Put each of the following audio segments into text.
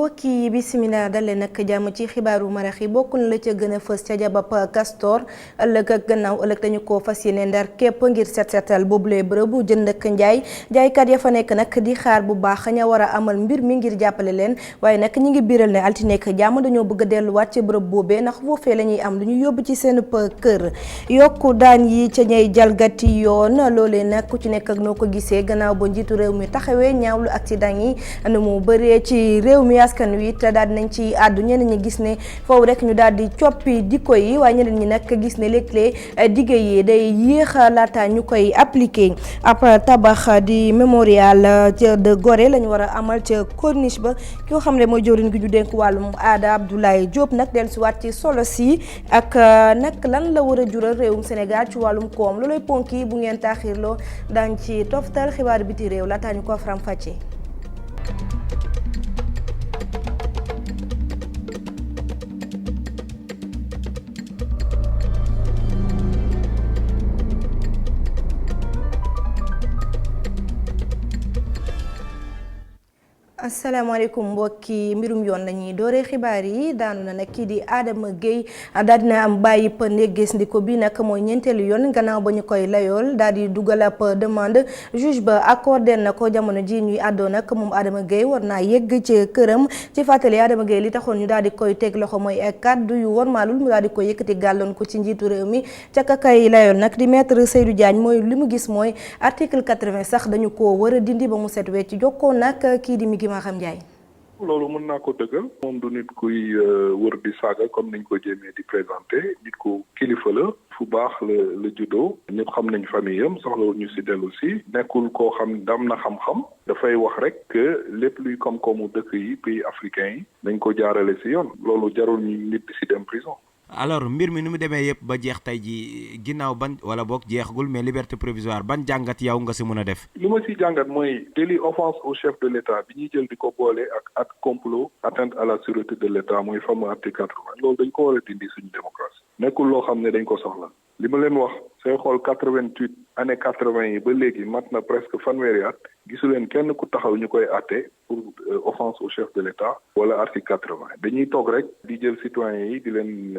mbokk yi bisimilah dalee nag jàmm ci xibaaru marax yi bokk na la ca gën a fës ca jabab Castor ëllëg ak gannaaw ëllëg dañu ko fas yéene ndar képp ngir setal boobulee bërëbu jënd ak njaay jaaykat ya fa nekk nag di xaar bu baax ña war a amal mbir mi ngir jàppale leen waaye nag ñi ngi biiral ne altine ak jàmm dañoo bëgg a delluwaat ci bërëb boobee ndax foofee la ñuy am lu ñu yóbbu ci seen kër yokku daan yi ca ñay jalgati yoon loolee nag ku ci nekk ak noo ko gisee gannaaw ba njiitu réew mi taxawee ñaawlu accident yi nu mu bëree ci réew mi askan wi te daal di nañ ci àddu ñeneen ñi gis ne foofu rek ñu daal di coppi dikko yi waaye ñeneen ñi nag gis ne léeg-léeg dige yi day yéex laata ñu koy appliqué ab tabax di mémorial de Gorée la ñu war a amal ca corniche ba ki nga xam ne mooy jëwriñ gi ñu dénk wàllum aada Abdoulaye Diop nag dellusiwaat ci solo si ak nag lan la war a jural réewum Sénégal ci wàllum koom looloy ponk yi bu ngeen taaxirloo daañ ci toftal xibaar biti réew laataa ñu ko faram fàccee. asalaamaaleykum mbokki mbirum yoon la ñuy dooree xibaar yi daanu na nag kii di Adama Gueye daal dina am bàyyi pa ndéggees ndiko bi nag mooy ñeenteelu yoon gannaaw ba ñu koy layool daal di dugal ab demande juge ba accordé na ko jamono ji ñuy àddoo nag moom Adama Gueye war naa yegg ci këram ci fàttali Adama Gueye li taxoon ñu daal di koy teg loxo mooy ay kàddu yu warmaalul mu daal di koy yëkkati gàlloon ko ci njiitu réew mi ca ka kay layool nag di maître Seydou Diagne mooy li mu gis mooy article 80 sax dañu ko war a dindi ba mu set wecc jokkoo nag kii di mi ma xam Njaay loolu mën naa ko dëggal moom du nit kuy wër di saaga comme niñ ko jéemee di présenté nit ku kilifa la fu baax la juddoo ñëpp xam nañ famille am soxlawul ñu si dellu si nekkul koo xam dam na xam-xam dafay wax rek que lépp luy koom-koomu dëkk yi pays africains yi dañ ko jaarale si yoon loolu jarul ñu nit di si dem prison. alors mbir mi ni mu demee yëpp ba jeex tey ji ginnaaw ban wala boog jeexagul mais liberté provisoire ban jàngat yow nga si mën a def. li ma si jàngat mooy délit offense au chef de l'État bi ñuy jël di ko boole ak complot atteinte à la sûreté de l'État mooy fameux article 80 loolu dañ ko war a dindi suñu démocratie nekkul loo xam ne dañ ko soxla li ma leen wax sooy xool 88 année 80 yi ba léegi mat na presque fanweeri at gisu leen kenn ku taxaw ñu koy àtte pour offense au chef de l'État wala article 80 dañuy toog rek di jël citoyens yi di leen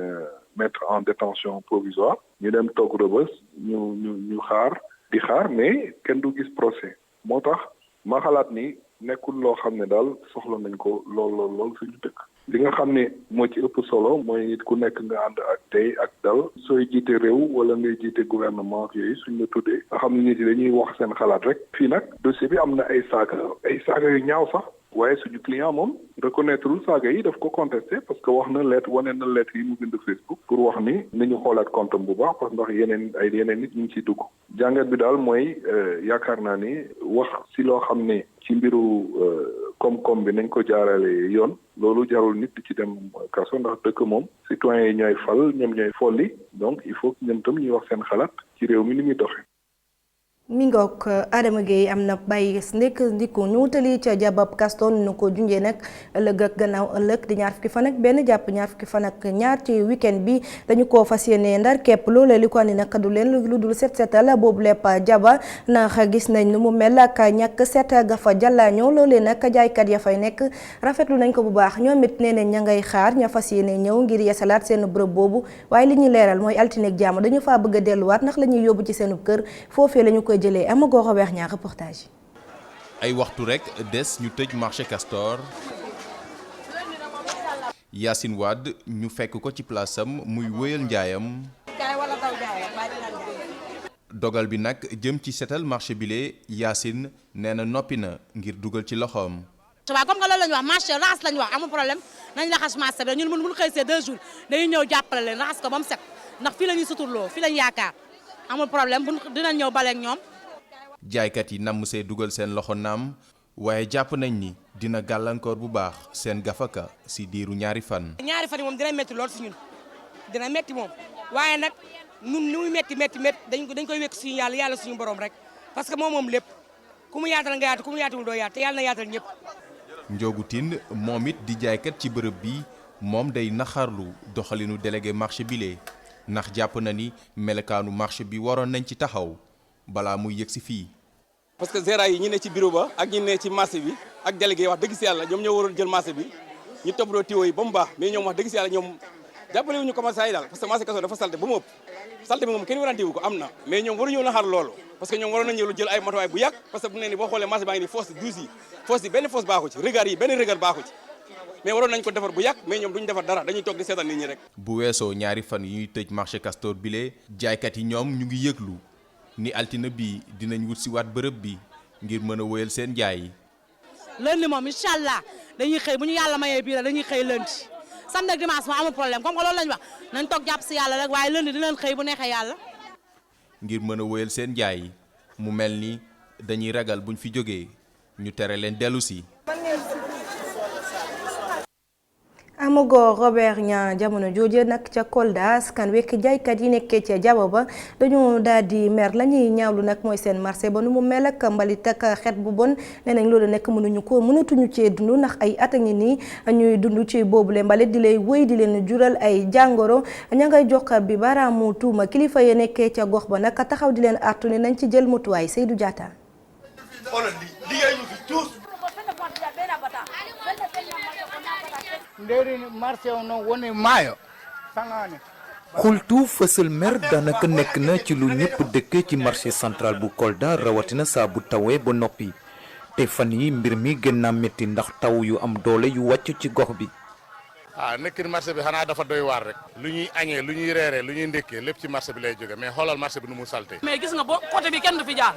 mettre en détention provisoire ñu dem toog rëbës ñu xaar mais kenn du gis procès moo tax ma xalaat ni nekkul loo xam ne daal soxla nañ ko lool suñu dëkk li nga xam ne moo ci ëpp solo mooy nit ku nekk nga ànd ak tey ak dal sooy jiite réew wala ngay jiite gouvernement yooyu suñ la tuddee nga xam ne nit yi dañuy wax seen xalaat rek fii nag dossier bi am na ay saaga yu ñaaw sax waaye suñu client moom reconnaître saaga yi daf ko contesté parce que wax na lettre wane na lettre yi mu bind Facebook pour wax ni nañu xoolaat compte bu baax parce que ndax yeneen nit ñu ngi ciy dugg jàngat bi daal mooy yaakaar naa ni wax si loo xam ne ci mbiru koom-koom bi nañ ko jaarale yoon loolu jarul nit di ci dem kaso ndax dëkk moom citoyens yi ñooy fal ñoom ñooy folli donc il faut ñoom tam ñuy wax seen xalaat ci réew mi ni muy doxee. mi ngoog Adama Gueye am na bàyyi ndekk ndikku ñu wutali ca jabab Castor nu ko junjee nag ëllëg ak gannaaw ëllëg di ñaar fukki fan ak benn jàpp ñaar fukki fan ak ñaar ci weekend bi dañu koo fas yéene ndar képp loolee li ko andi nag du leen lu dul setal boobu lépp jaba ndax gis nañ nu mu mel ak ñàkk set ga fa jàllaañoo loolee nag jaaykat ya fay nekk rafetlu nañ ko bu baax ñoom it nee nañ ña ngay xaar ña fas yéene ñëw ngir yeesalaat seen bërëb boobu waaye li ñuy leeral mooy altine ak jàmm dañu faa bëgg a delluwaat ndax la ñuy yóbbu ci seen kër foofee lañu koy jëlee ama goxo weex ñaar reportage. ay waxtu rek des ñu tëj marché Castor Yacine Wade ñu fekk ko ci place am muy wëyal njaayam dogal bi nag jëm ci setal marché bile Yacine nee na noppi na ngir dugal ci loxoom. waaw comme que loolu la ñu wax marché raxas la ñu wax amul problème nañ raxas marché bi ñun mun xëy see 2 jours dañuy ñëw jàppale leen raxas ko ba mu set ndax fii la ñuy suturloo fii lañ yaakaar amul problème bu dinañ ñëw baleeg ñoom. jaaykat yi namm see dugal seen loxo naam waaye jàpp nañ ni dina gàllankoor bu baax seen gafaka si diiru ñaari fan. ñaari fan yi moom dina métti lool si ñun dina métti moom waaye nag ñun ni muy métti dañ koy wekk suñu yàlla suñu borom rek parce que moom lépp ku mu yaatal nga yaatu ku mu yaatuwul doo yaatu te yàlla na yaatal ñëpp. Njoogu Tine moom it di jaaykat ci bërëb bi moom day naxarlu doxalinu délégué marché bile ndax jàpp na ni melokaanu marché bi waroon nañ ci taxaw balaa muy yëg si fii. parce que gérants yi ñi ne ci bureau ba ak ñi ne ci marché bi ak délégué wax dëgg si yàlla ñoom ñoo waroon jël marché bi ñu toppatoo tuyaux yi ba mu baax mais ñoom wax dëgg si yàlla ñoom jàppale wuñu commerçant yi daal parce que marché Castor dafa salte ba mu ëpp salte bi moom kenn warante wu ko am na mais ñoom waruñu naxar loolu parce que ñoom waroon nañu jël ay matuwaay bu yàgg parce que bu ne ni boo xoolee marché baa ngi ni fosse 12 yi fosse yi benn fosse baaxu ci regard yi benn regard baaxu ci mais waroon nañ ko defar bu yàgg mais ñoom duñu defar dara dañuy toog di seetaan nit ñi rek. bu weesoo ñaari fan yi ñuy tëj marché Castor bile jaaykat yi ñoom ñu ngi yëglu ni altine bi dinañ wut si waat bërëb bi ngir mën a wéyal seen jaay yi. lundi moom incha allah dañuy xëy bu ñu yàlla mayee biir dañuy xëy lundi samedi ak dimanche moom amul problème comme que loolu lañ wax nañ toog jàpp si yàlla rek waaye lundi dinañ xëy bu neexee yàlla. ngir mën a wéyal seen jaay yi mu mel ni dañuy ragal buñ fi jógee ñu tere leen dellu si. Amagor Robert Niang jamono jooje nag ca Kolda askan wekk jaaykat yi nekkee ca jaba ba dañoo daal di mer la ñuy ñaawlu nag mooy seen marché ba nu mu mel ak mbalit ak xeet bu bon nee nañ loolu nekk mënatuñu cee dund ndax ay at a ngi nii ñuy dund ci boobule mbalit di lay wéy di leen jural ay jàngoro ña ngay jox bi baraamu tuuma kilifa ya nekkee ca gox ba nag taxaw di leen artu ne nañ ci jël mutuwaay Seydou Diatta. xultu fësal mer daanaka nekk na ci lu ñëpp dëkk ci marché central bu Kolda rawatina saa bu tawee ba noppi te fan yi mbir mi gën naa métti ndax taw yu am doole yu wàcc ci gox bi. nekkin marché bi xanaa dafa doy waar rek lu ñuy añee lu ñuy reeree lu ñuy ndékkee lépp ci marché bi lay jóge mais xoolal marché bi nu mu salte. mais gis nga boo côté bi kenn du fi jaar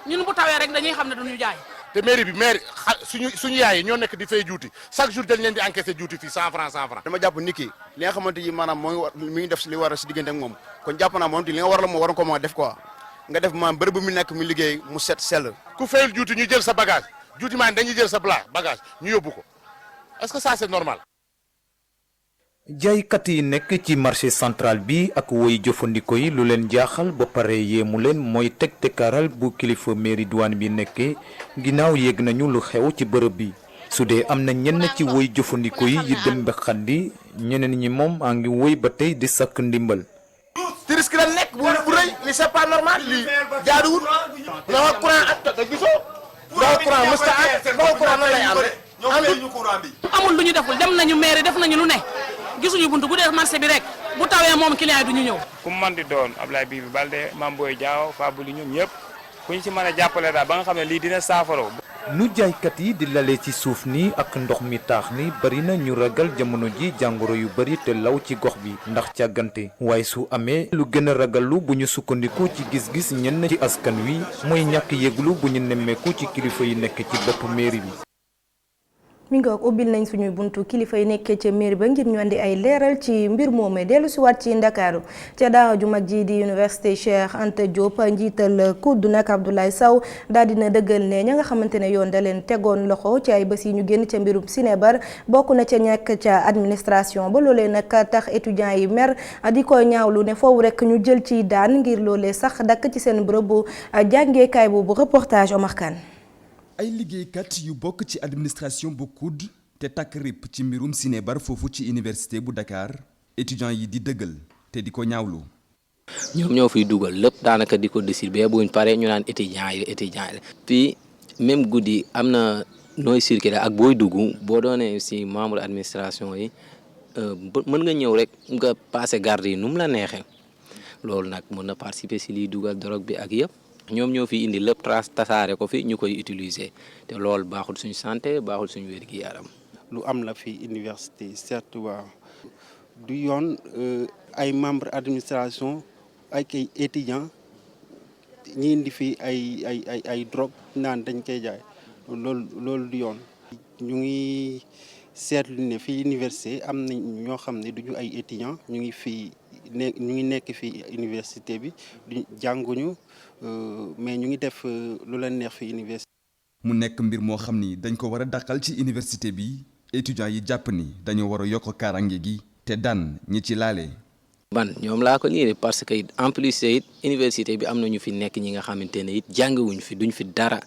ñun bu tawee rek dañuy xam ne duñu jaay. te mairie bi suñu yaay yi ñoo nekk di fay juuti chaque jour dañ leen di encaisser juuti fii 100 francs 100 francs. dama jàpp nit ki li nga xamante ni maanaam mi ngi def si li war a si diggante ak moom kon jàpp naa moom li nga war la moo war ko mën a def quoi nga def maanaam bërëb bu mu nekk mu liggéey mu set sell. ku fayul juuti ñu jël sa bagage juuti maan dañuy jël sa bagage ñu yóbbu ko est-ce que ça c'est normal. jaaykat yi nekk ci marché central bi ak woy jëfandikoo yi lu leen jaaxal ba pare yéemu leen mooy teg tekaaral bu kilifa mairie douane bi nekkee ginnaaw yéeg nañu lu xew ci bërëb bi su dee am na ñenn ci woy jëfandikoo yi dem ba xaddi ñeneen ñi moom a ngi woy ba tey di sakk ndimbal. ci risque la nekk bu rëy li c'est pas normal lii jaaduwul ndox courant ak gisoo ndox courant mësta ak ndox courant nan lay amul lu ñu deful dem nañu mairie def nañu lu ne gisuñu buntu bu dee marché bi rek bu tawee moom client yi duñu ñëw. ku mu mën di doon Ablaye Bibi Balde Mame Boye Diao Fabuli ñoom ñëpp ku ñu ci mën a jàppale daal ba nga xam ne lii dina saafaro. nu jaaykat yi di lalee ci suuf ni ak ndox mi taax ni bari na ñu ragal jamono ji jàngoro yu bari te law ci gox bi ndax càggante waaye su amee lu gën a ragallu bu ñu sukkandiku ci gis-gis ñenn ci askan wi mooy ñàkk yëglu bu ñu nemmeeku ci kilifa yi nekk ci bopp mairie bi. mi ngi wax ubbil nañ suñuy buntu kilifa yi nekkee ca mairie ba ngir ñu andi ay leeral ci mbir moomee dellu si waat ci Ndakaaru ca daara ju mag ji di université Cheikh Anta Diop njiital kudd nag Abdoulaye Sow daal dina dëggal ne ña nga xamante ne yoon da leen tegoon loxo ci ay bés yi ñu génn ca mbirum Sinébar bokk na ca ñàkk ca administration ba loolee nag tax étudiants yi mer di ko ñaawlu ne foofu rek ñu jël ci daan ngir loolee sax dakk ci seen bërëbu jàngeekaay boobu reportage Omar Kane. ay liggéeykat yu bokk ci administration bu COUD te takk rip ci mbirum Sinébar foofu ci université bu Dakar étudiants yi di dëggal te di ko ñaawlu. ñoom ñoo fiy dugal lépp daanaka di ko décider buñ pare ñu naan étudiants yi fii même guddi am na nooy circuler ak booy dugg boo doonee si membre administration yi mën nga ñëw rek nga passer garde yi nu mu la neexee loolu nag mën na participer si liy dugal drogue bi ak yëpp. ñoom ñoo fi indi lépp tasaare ko fi ñu koy utiliser te loolu baaxul suñu santé baaxul suñu wér-gi-yaram. lu am la fi université certes waaw du yoon ay membre administration ay kay étudiants ñi indi fi ay drogue naan dañ koy jaay loolu du yoon. ñu ngi seetlu ne fi université am na ñoo xam ne duñu ay étudiants ñu ngi nekk fi université bi du jànguñu. mais ñu ngi def lu leen neex fi université. mu nekk mbir moo xam ni dañ ko war a dàqal ci université bi étudiants yi jàpp ni dañoo war a yokk kaaraange gi te daan ñi ci laale. ban ñoom laa ko lii parce que en plus it université bi am na ñu fi nekk ñi nga xamante ne it jàngiwuñ fi duñ fi dara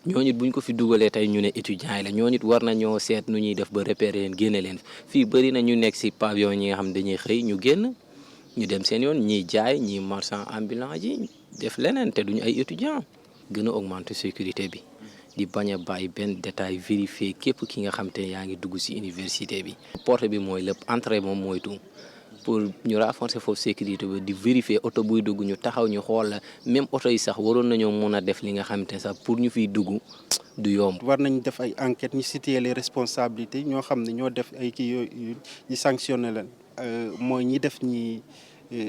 ñooñu buñ ko fi dugalee tey ñu ne étudiants yi la ñooñu war nañoo seet nu ñuy def ba repérer leen génne leen fii bëri na ñu nekk si pavillon ñi nga xam dañuy xëy ñu génn ñu dem seen yoon ñiy jaay ñiy marchand ambulant ji. def leneen te duñu ay étudiants gën a augmenter sécurité bi di bañ a bàyyi benn détail vérifier képp ki nga xam te ne yaa ngi dugg ci université bi. porte bi mooy lépp entrée moom mooy tout pour ñu renforcer foofu sécurité bi di vérifier oto buy dugg ñu taxaw ñu xool la même oto yi sax waroon nañoo mun a def li nga xam te ne sax pour ñu fiy dugg du yomb. war nañ def ay enquêtes ñu situer les responsabilités ñoo xam ne ñoo def ay kii yooyu ñi sanctionné leen mooy ñi def ñi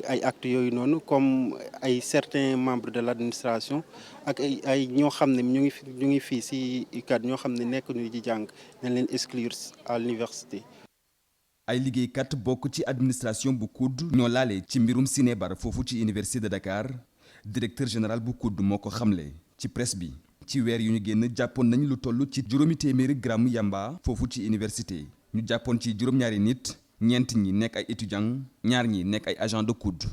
ay actes yooyu noonu comme ay certains membres de l'administration ak ay ñoo xam ne ñu ngi fii ci UCAD ñoo xam ne nekk ñu di jàng nañ leen exclure à l'université. ay liggéeykat bokk ci administration bu COUD ñoo laale ci mbirum Sinébar foofu ci université de Dakar directeur général bu COUD moo ko xamle ci presse bi. ci weer yu ñu génn jàppoon nañ lu toll ci 200 grammes yamba foofu ci université ñu jàppoon ci juróom-ñaari nit ñeent ñi nekk ay étudiants ñaar ñi nekk ay agents de COUD.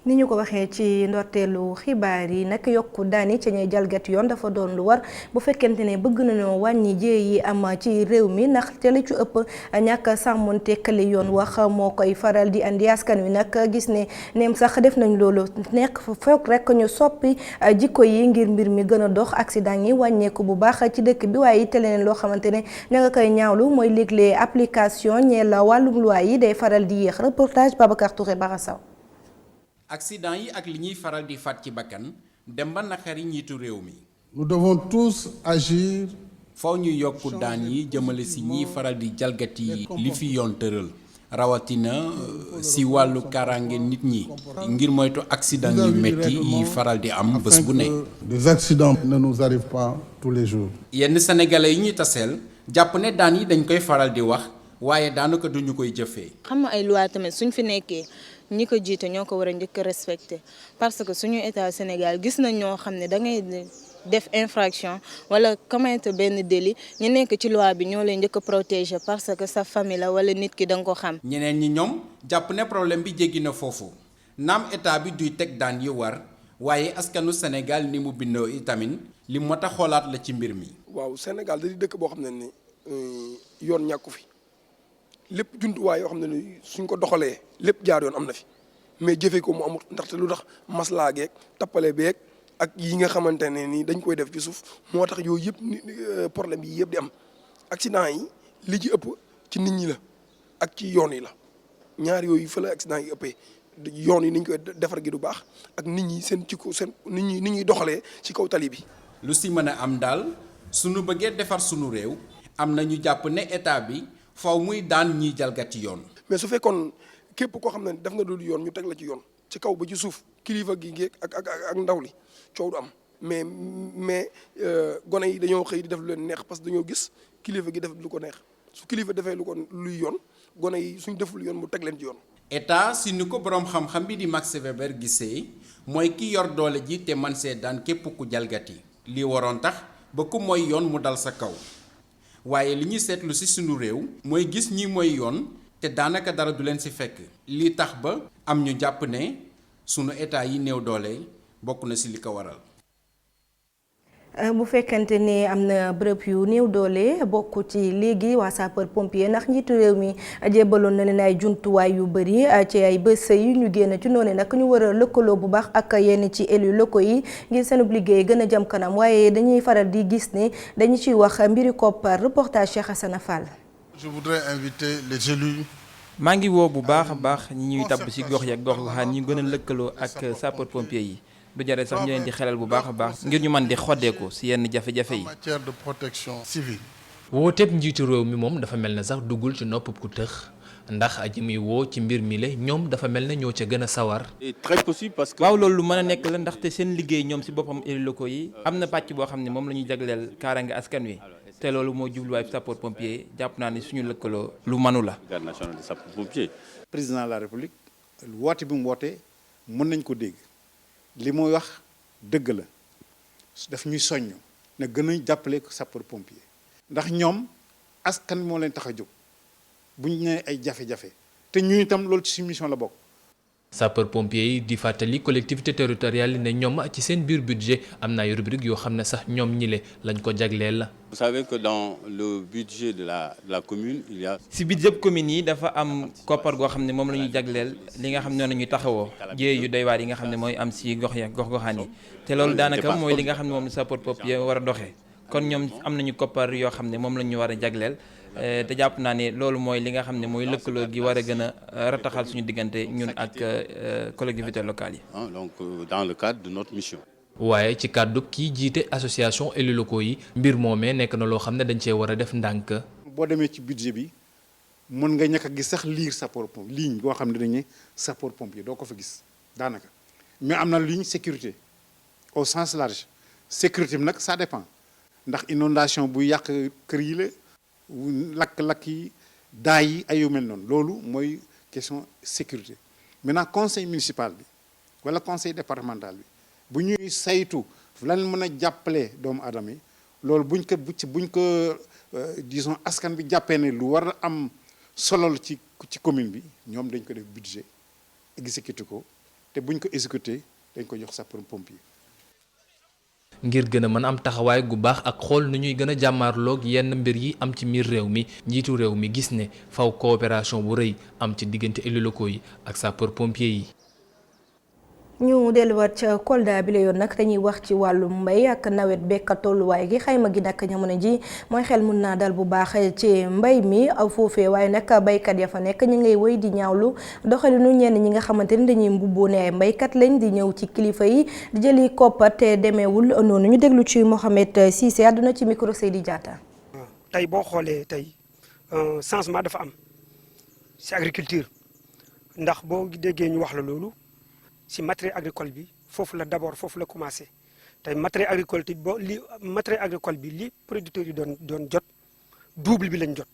ni ñu ko waxee ci ndorteelu xibaar yi nag yokku daani ca ñuy jalgati yoon dafa doon lu war bu fekkente ne bëgg nañoo wàññi jéey yi am ci réew mi ndax te li ci ëpp ñàkk sàmmonteeg li yoon wax moo koy faral di andi askan wi nag gis ne neem sax def nañ loolu nekk foog rek ñu soppi jikko yi ngir mbir mi gën a dox accident yi wàññeeku bu baax ci dëkk bi waaye te leneen loo xamante ne ña nga koy ñaawlu mooy léeg-léeg application ñeel wàllum loi yi day faral di yéex reportage Babacar Touré Barasaw. accident yi ak li ñuy faral di faat ci bakkan dem ba naqari njiitu réew mi. nous devons tous agir. faw ñu yokku daan yi jëmale si ñiy faral di jalgati li fi yoon tëral rawatina si wàllu kaaraange nit ñi ngir moytu accident yu metti yi faral di am bés bu ne. des accidents ne nous arrivent pas tous les jours. yenn sénégalais yi ñuy taseel jàpp ne daan yi dañ koy faral di wax waaye daanaka duñu koy jëfee. xam nga ay loi tamit suñ fi nekkee. ñi ko jiite ñoo ko war a njëkk a respecté parce que suñu état Sénégal gis nañ ñoo xam ne da ngay def infraction wala commettre benn délit ñu nekk ci loi bi ñoo lay njëkk a protéger parce que sa famille la wala nit ki da nga ko xam. ñeneen ñi ñoom jàpp ne problème bi jéggi na foofu naam état bi duy teg daan yi war waaye askanu Sénégal ni mu bindoo itamit li mot a xoolaat la ci mbir mi. waaw Sénégal da di dëkk boo xam ne ni yoon ñàkku fi. lépp jumtuwaay yoo xam ne ni suñ ko doxalee lépp jaar yoon am na fi mais jëfee ko mu amut ndaxte lu tax maslaa geeg tappale beeg ak yi nga xamante ne ni dañ koy def ci suuf moo tax yooyu yëpp problème yi yëpp di am accident yi li ci ëpp ci nit ñi la ak ci yoon yi la ñaar yooyu fa la accident yi ëppee yoon yi niñ koy defar gi du baax ak nit ñi seen ci ko seen nit ñuy doxalee ci kaw tali bi. lu si mën a am daal suñu bëggee defar suñu réew am na ñu jàpp ne état bi. faw muy daan ñiy jalgati yoon. mais su fekkoon képp koo xam ne def nga dul yoon ñu teg la ci yoon ci kaw ba ci suuf kilifa gi ngeeg ak ndaw li coow du am mais gone yi dañoo xëy di def lu leen neex parce que dañoo gis kilifa gi def lu ko neex su kilifa defee lu ko luy yoon gone yi suñ deful yoon mu teg leen ci yoon. état si ni ko boroom xam-xam bi di Max Weber gisee mooy ki yor doole ji te man see daan képp ku jalgati lii waroon tax ba ku mooy yoon mu dal sa kaw. waaye li ñuy seetlu ci sunu réew mooy gis ñi mooy yoon te daanaka dara du leen ci fekk lii tax ba am ñu jàpp ne sunu état yi néew doole bokk na ci li ko waral. bu fekkente ne am na bërëb yu néew doole bokk ci léegi waa sapeur pompier ndax njiitu réew mi jébbaloon na leen ay jumtuwaay yu bëri ci ay bés yi ñu génn ci noonu nag ñu war a lëkkaloo bu baax ak yenn ci élus locaux yi ngir seenub liggéey gën a jëm kanam waaye dañuy faral di gis ne dañu ciy wax mbiri koppar reportage Cheikh Hassana Fall. Je voudrais inviter les élus. maa ngi woo bu baax a baax ñi ñuy tabb ci gox yi ak gox goxaan ñi gën a lëkkaloo ak sapeur pompier yi. du jare sax ñu leen di xelal bu baax a baax ngir ñu mën di xoddeeku ci yenn jafe-jafe yi. en matière de protection civile. wooteeb njiitu réew mi moom dafa mel ne sax duggul ci nopp ku tëx ndax aji muy woo ci mbir mi la ñoom dafa mel ne ñoo ca gën a sawar. très possible parce que. waaw loolu lu mën a nekk la ndaxte seen liggéey ñoom ci boppam élus locaux yi am na pàcc boo xam ne moom la ñuy jagleel kaaraange askan wi te loolu moo jubluwaay sapeur pompier jàpp naa ne suñu lëkkaloo lu manu la. brigade nationale de sapeur pompier. président de la république woote bi mu woote mën nañ ko dégg. li muy wax dëgg la daf ñuy soññ na gën a jàppale ko sapeur pompier ndax ñoom askan moo leen tax a jóg bu ñu nee ay jafe-jafe te ñu itam loolu ci suñu mission la bokk. sapeur pompier yi di fàttali collectivité territoriale yi ne ñoom ci seen biir budget am na ay rubrique yoo xam ne sax ñoom ñile lañ ko jagleel. Vous savez que dans le budget de la commune il y a. si budget commune yi dafa am koppar goo xam ne moom la ñuy jagleel li nga xam ne noonu la ñuy taxawoo jéey yu doy waar yi nga xam ne mooy am si gox-goxaan yi te loolu daanaka mooy li nga xam ne moom sapeur pompier war a doxee kon ñoom am nañu koppar yoo xam ne moom la ñu war a jagleel. te jàpp naa ne loolu mooy li nga xam ne mooy lëkkaloo gi war a gën a rataxal suñu diggante ñun ak collectivités locales yi. Donc dans le cadre de notre mission. waaye ci kàddu kii jiite association élus locaux yi mbir moomee nekk na loo xam ne dañ cee war a def ndànk. boo demee ci budget bi mën nga ñàkk a gis sax ligne sapeur pompier ligne boo xam ne dañuy sapeur pompier doo ko fa gis daanaka mais am na ligne sécurité au sens large sécurité bi nag ça dépend ndax inondation bu yàq kër yi la. lakk-lakk yi daay yi ay yu mel noonu loolu mooy question sécurité maintenant conseil municipal bi wala conseil départemental bi bu ñuy saytu lan mën a jàppale doomu aadama yi loolu buñ ko disons askan bi jàppee ne lu war a am solo ci commune bi ñoom dañ ko def budget exécuté ko te buñ ko exécuté dañ ko jox sapeur pompier. ngir gën a mën am taxawaay gu baax ak xool nu ñuy gën a jàmmaarloog yenn mbir yi am ci miir réew mi njiitu réew mi gis ne faw coopération bu rëy am ci diggante élus locaux yi ak sapeur pompier yi. ñu delluwaat ca Kolda bi la yoon nag dañuy wax ci wàllu mbay ak nawet bekk tolluwaay gi xayma gi nag jamono ji mooy xel mun naa dal bu baax ci mbay mi foofee waaye nag baykat ya fa nekk ñu ngay wéy di ñaawlu doxalinu ñenn ñi nga xamante ni dañuy mbubboo ne ay mbaykat lañ di ñëw ci kilifa yi di jëli koppar te demeewul noonu ñu déglu ci Mohamed Cissé àdduna ci micro Seydi Diatta. tey boo xoolee tey changement dafa am ci agriculture ndax boo déggee ñu wax la loolu. si matériel agricole bi foofu la d'abord foofu la commencé tey matériel agricole bi matériel agricole bi li producteurs yi doon jot double bi lañ jot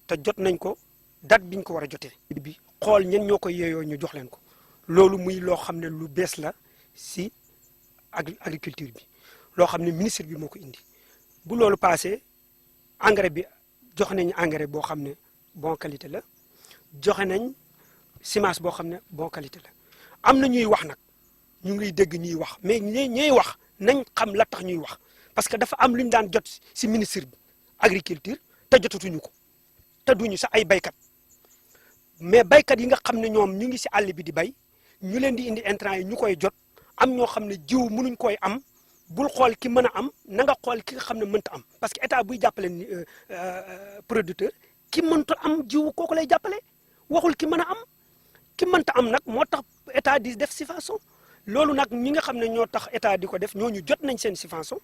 te jot nañ ko date biñ ko war a jotee. bi xool ñen ñoo koy yeeyoo ñu jox leen ko loolu muy loo xam ne lu bees la si agriculture bi loo xam ne ministre bi moo ko indi bu loolu passé engrais bi jox nañ engrais boo xam ne bon qualité la joxe nañ semence boo xam ne bon qualité la. am na ñuy wax nag ñu ngi dégg ñuy wax mais ñuy wax nañ xam la tax ñuy wax parce que dafa am lu ñu daan jot si ministre bi agriculture te jotatuñu ko te duñu sax ay baykat mais baykat yi nga xam ne ñoom ñu ngi si àll bi di bay ñu leen di indi intrants yi ñu koy jot am ñoo xam ne jiw mënuñ koy am bul xool ki mën a am na nga xool ki nga xam ne mënta am parce que état buy jàppale producteur ki mënta am jiw kooku lay jàppale waxul ki mën a am ki mënta am nag moo tax état di def subvention loolu nag ñi nga xam ne ñoo tax état di ko def ñooñu jot nañ seen subvention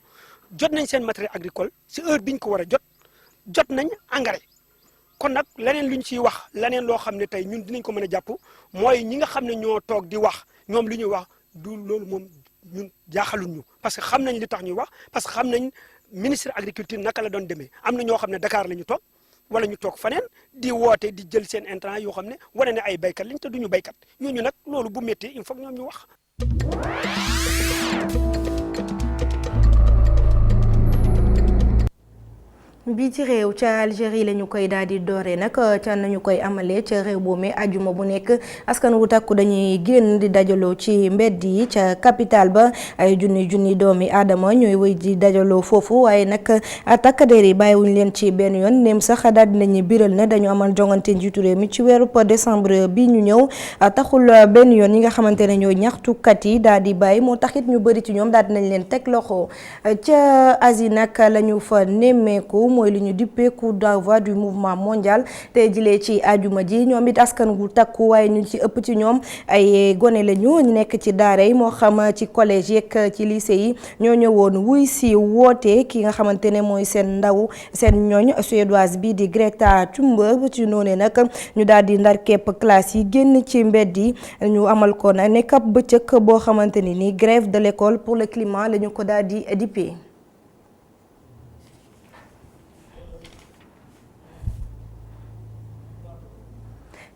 jot nañ seen matériel agricole si heure biñ ko war a jot nañ engrais kon nag leneen luñ ciy wax leneen loo xam ne tey ñun dinañ ko mën a jàpp mooy ñi nga xam ne ñoo toog di wax ñoom li ñuy wax du loolu moom ñun jaaxaluñ ñu parce que xam nañ li tax ñuy wax parce que xam nañ ministre agriculture naka la doon demee am na ñoo xam ne Dakar la ñu toog wala ñu toog faneen di woote di jël seen intrant yoo xam ne wane ne ay baykat lañ te duñu baykat ñooñu nag loolu bu métti il faut ñoom ñu wax. bi ci réew ca Algérie la ñu koy daal di dooree nag ca nañu koy amalee ca réew boomee ajuma bu nekk askan wu takku dañuy génn di dajaloo ci mbedd yi ca capitale ba ay junni doomi aadama ñooy wëy di dajaloo foofu waaye nag takk der yi bàyyiwuñ leen ci benn yoon neem sax daal dinañu biral ne dañu amal jongante njiitu réew mi ci weeru décembre bi ñu ñëw taxul benn yoon ñi nga xamante ne ñooy ñaxtukat yi daal di bàyyi moo taxit ñu bëri ci ñoom daal dinañ leen teg loxo ca Asie nag la ñu fa nemmeeku mooy li ñu dippee coup d'envoi du mouvement mondial te jilee ci ajuma ji ñoom it askan gu takku waaye ñu ci ëpp ci ñoom ay gone lañu ñu nekk ci daara yi moo xam ci collège yeeg ci lycée yi ñoo ñëwoon wuy si woote ki nga xamante ne mooy seen ndaw seen ñooñ suédoise bi di Greta Thunberg ci noonee nag ñu daal di ndar képp classe yi génn ci mbedd yi ñu amal ko nag nekk ab bëccëg boo xamante ni grève de l'école pour le climat la ñu ko daal di dippee.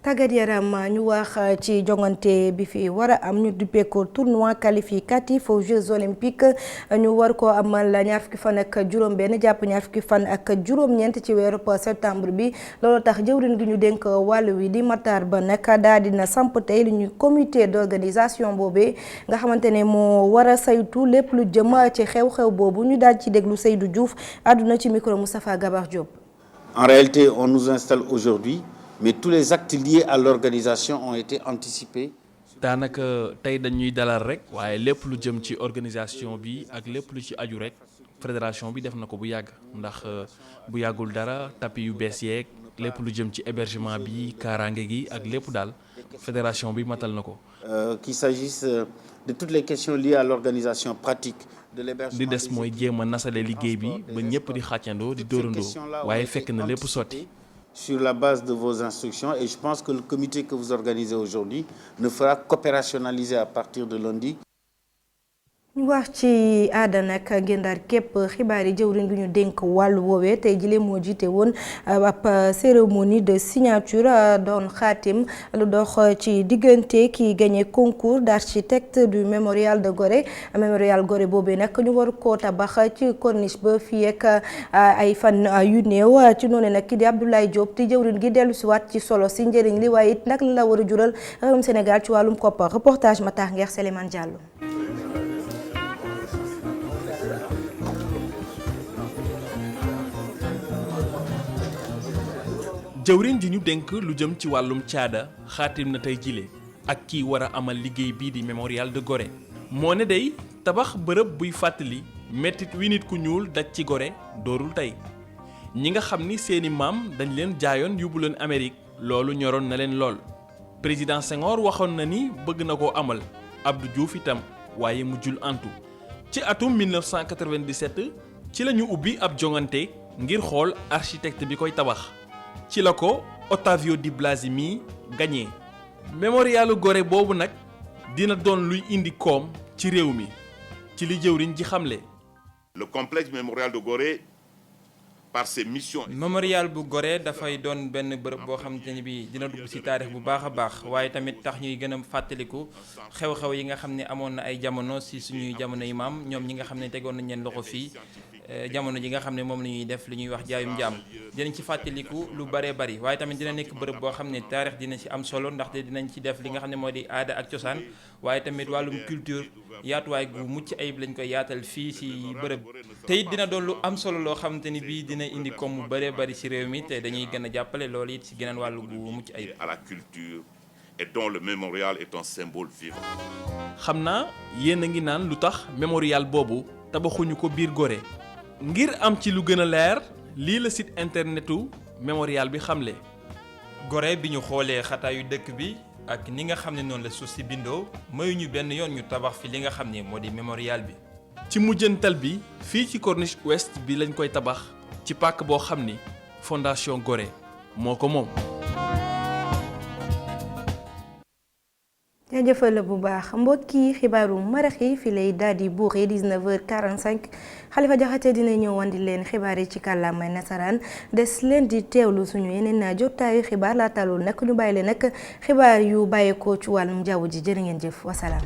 tàggat yaram ñu wax ci jongante bi fi war a am ñu duppee ko tournoi qualificatif aux Jeux olympiques ñu war ko amal ñaar fukki fan ak juróom-benn jàpp ñaar fukki fan ak juróom-ñeent ci weeru septembre bi loolu tax jëwriñ gi ñu dénk wàllu wi di Matar Ba nag daal dina samp tey li ñuy comité d'organisation boobee nga xamante ne moo war a saytu lépp lu jëm ci xew-xew boobu ñu daal ci déglu Seydou Diouf àdduna ci micro Moustapha Gabar Diop. En réalité, on nous installe aujourd'hui. Mais tous les actes liés à l'organisation ont été anticipés. daanaka tey dañuy dalal rek waaye lépp lu jëm ci organisation bi ak lépp lu ci aju rek fédération bi def na ko bu yàgg ndax bu yàggul dara tapis yu bees yeeg lépp lu jëm ci hébergement bi kaaraange gi ak lépp daal fédération bi matal na ko. Qu'il s'agisse de toutes les questions liées à l'organisation pratique de l'hébergement. li des mooy jéem a nasale liggéey bi ba ñëpp di xàccandoo di dóorandoo waaye fekk na lépp sotti. Sur la base de vos instructions et je pense que le comité que vous organisez aujourd'hui ne fera qu'opérationnaliser à partir de lundi. ñu wax ci aada nag gendar képp xibaar yi jëwriñ gi ñu dénk wàllu woowee tey jile moo jiite woon ab cérémonie de signature doon xaatim lu dox ci diggante ki gagné concours d'architecte du mémorial de Gorée mémorial Gorée boobee nag ñu war koo tabax ci corniche ba fii ak ay fan yu néew ci noonu nag ki di Abdoulaye Diop di jëwriñ gi dellu si waat ci solo si njëriñ li waaye it nag la war a jural réewum Sénégal ci wàllum koppar reportage ma tax ngeex Souleymane Diallo. jëwriñ ji ñu dénk lu jëm ci wàllum caada xaatim na tey jile ak kii war a amal liggéey bii di mémorial de Gorée moo ne day tabax bërëb buy fàttali mettit wi nit ku ñuul daj ci Gorée doorul tey ñi nga xam ni seeni maam dañ leen jaayoon yóbbu leen Amérique loolu ñoroon na leen lool président Senghor waxoon na ni bëgg na koo amal Abdou Diouf itam waaye mujjul antu ci atum 1997 ci la ñu ubbi ab jongante ngir xool architecte bi koy tabax ci la ko Ottavio Di Blasi mi gagné mémorialu Gorée boobu nag dina doon luy indi koom ci réew mi ci li jëwriñ ji xamle. Le complexe mémorial de Gorée par ses missions. mémorial bu Gorée dafay doon benn bërëb boo xamante ni bi dina dugg ci taarix bu baax a baax waaye tamit tax ñuy gën a fàttaliku xew-xew yi nga xam ne amoon na ay jamono ci suñuy jamono yi maam ñoom ñi nga xam ne tegoon nañ leen loxo fii jamono ji nga xam ne moom la ñuy def li ñuy wax jaayum jaam dinañ ci fàttaliku lu bëree bëri waaye tamit dina nekk bërëb boo xam ne taarix dina ci am solo ndaxte dinañ ci def li nga xam ne moo di aada ak cosaan waaye tamit wàllum culture yaatuwaay gu mucc ayib lañ koy yaatal fii ci bërëb te it dina doon lu am solo loo xamante ni bii dina indi koom mu bëree bëri ci réew mi te dañuy gën a jàppale loolu it ci geneen wàllu gu mucc ayib. À la culture et dont le mémorial est un symbole vivant. xam naa yéen a ngi naan lu tax mémorial boobu tabaxuñu ko biir Gorée ngir am ci lu gën a leer lii la site internetu mémorial bi xamle. Gorée bi ñu xoolee xataayu dëkk bi ak ni nga xam ne noonu la suuf si bindoo mayuñu benn yoon ñu tabax fi li nga xam ne moo di mémorial bi. ci mujjantal bi fii ci corniche ouest bi lañ koy tabax ci pàkk boo xam ni fondation Gorée moo ko moom. jaajëfal bu baax mbokki xibaaru marax yi fi lay daal di buuree 19h45 Xalifa Jaxate dina ñëw wandi leen xibaar yi ci kàllaamay nasaraan des leen di teewlu suñu yeneen naa jotaayu xibaar laata loolu nag ñu bàyyi leen nag xibaar yu bàyyeekoo ci wàllum jaww ji jërë ngeen jëf wasalaam.